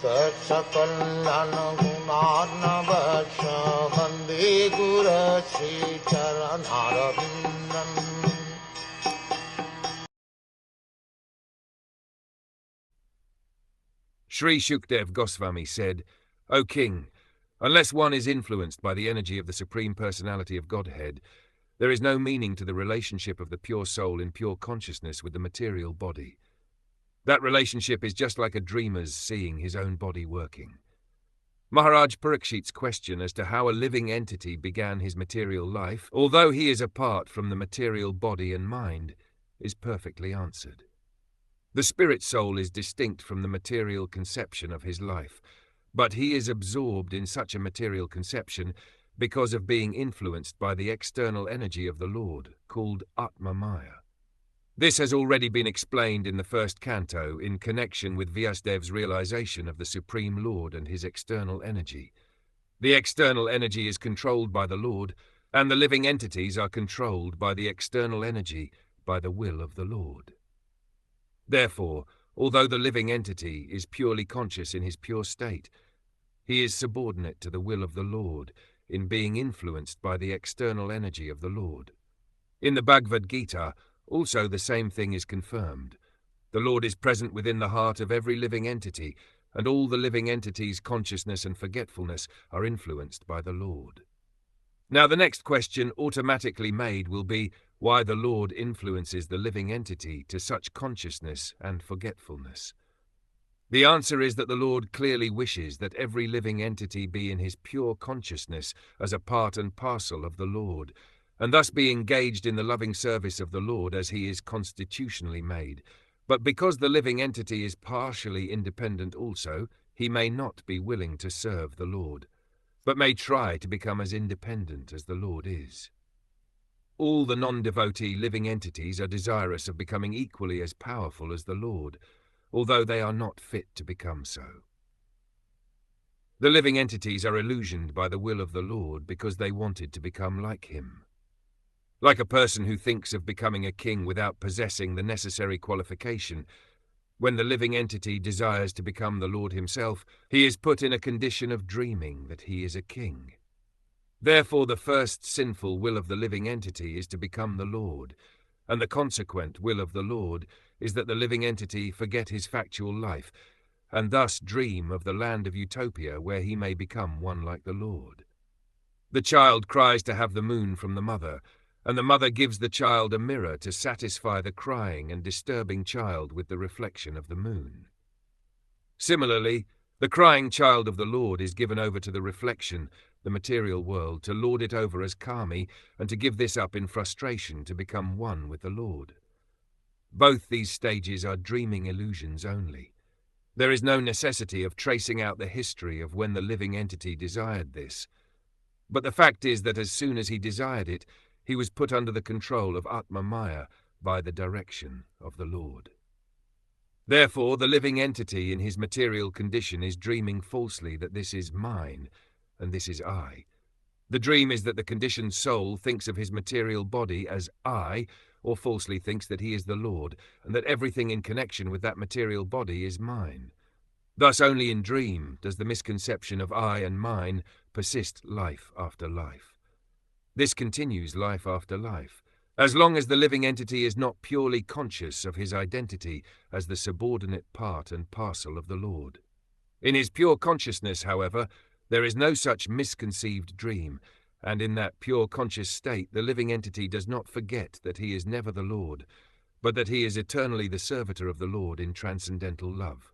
Sakal Gunarnavasha Vande Guru Sri Charanarabindam. Sri Shukdev Goswami said, O king, unless one is influenced by the energy of the Supreme Personality of Godhead, there is no meaning to the relationship of the pure soul in pure consciousness with the material body. That relationship is just like a dreamer's seeing his own body working. Maharaj Parikshit's question as to how a living entity began his material life, although he is apart from the material body and mind, is perfectly answered. The spirit soul is distinct from the material conception of his life, but he is absorbed in such a material conception because of being influenced by the external energy of the Lord, called Atma Maya. This has already been explained in the first canto in connection with Vyasdev's realization of the Supreme Lord and his external energy. The external energy is controlled by the Lord, and the living entities are controlled by the external energy by the will of the Lord. Therefore, although the living entity is purely conscious in his pure state, he is subordinate to the will of the Lord in being influenced by the external energy of the Lord. In the Bhagavad Gita, also the same thing is confirmed. The Lord is present within the heart of every living entity, and all the living entities' consciousness and forgetfulness are influenced by the Lord. Now the next question automatically made will be why the Lord influences the living entity to such consciousness and forgetfulness. The answer is that the Lord clearly wishes that every living entity be in his pure consciousness as a part and parcel of the Lord, and thus be engaged in the loving service of the Lord as he is constitutionally made. But because the living entity is partially independent also, he may not be willing to serve the Lord, but may try to become as independent as the Lord is. All the non-devotee living entities are desirous of becoming equally as powerful as the Lord, although they are not fit to become so. The living entities are illusioned by the will of the Lord because they wanted to become like him. Like a person who thinks of becoming a king without possessing the necessary qualification, when the living entity desires to become the Lord himself, he is put in a condition of dreaming that he is a king. Therefore, the first sinful will of the living entity is to become the Lord, and the consequent will of the Lord is that the living entity forget his factual life, and thus dream of the land of utopia where he may become one like the Lord. The child cries to have the moon from the mother, and the mother gives the child a mirror to satisfy the crying and disturbing child with the reflection of the moon. Similarly, the crying child of the Lord is given over to the reflection, the material world, to lord it over as kami, and to give this up in frustration to become one with the Lord. Both these stages are dreaming illusions only. There is no necessity of tracing out the history of when the living entity desired this. But the fact is that as soon as he desired it, he was put under the control of Atma Maya by the direction of the Lord. Therefore, the living entity in his material condition is dreaming falsely that this is mine, and this is I. The dream is that the conditioned soul thinks of his material body as I, or falsely thinks that he is the Lord, and that everything in connection with that material body is mine. Thus only in dream does the misconception of I and mine persist life after life. This continues life after life, as long as the living entity is not purely conscious of his identity as the subordinate part and parcel of the Lord. In his pure consciousness, however, there is no such misconceived dream, and in that pure conscious state the living entity does not forget that he is never the Lord, but that he is eternally the servitor of the Lord in transcendental love.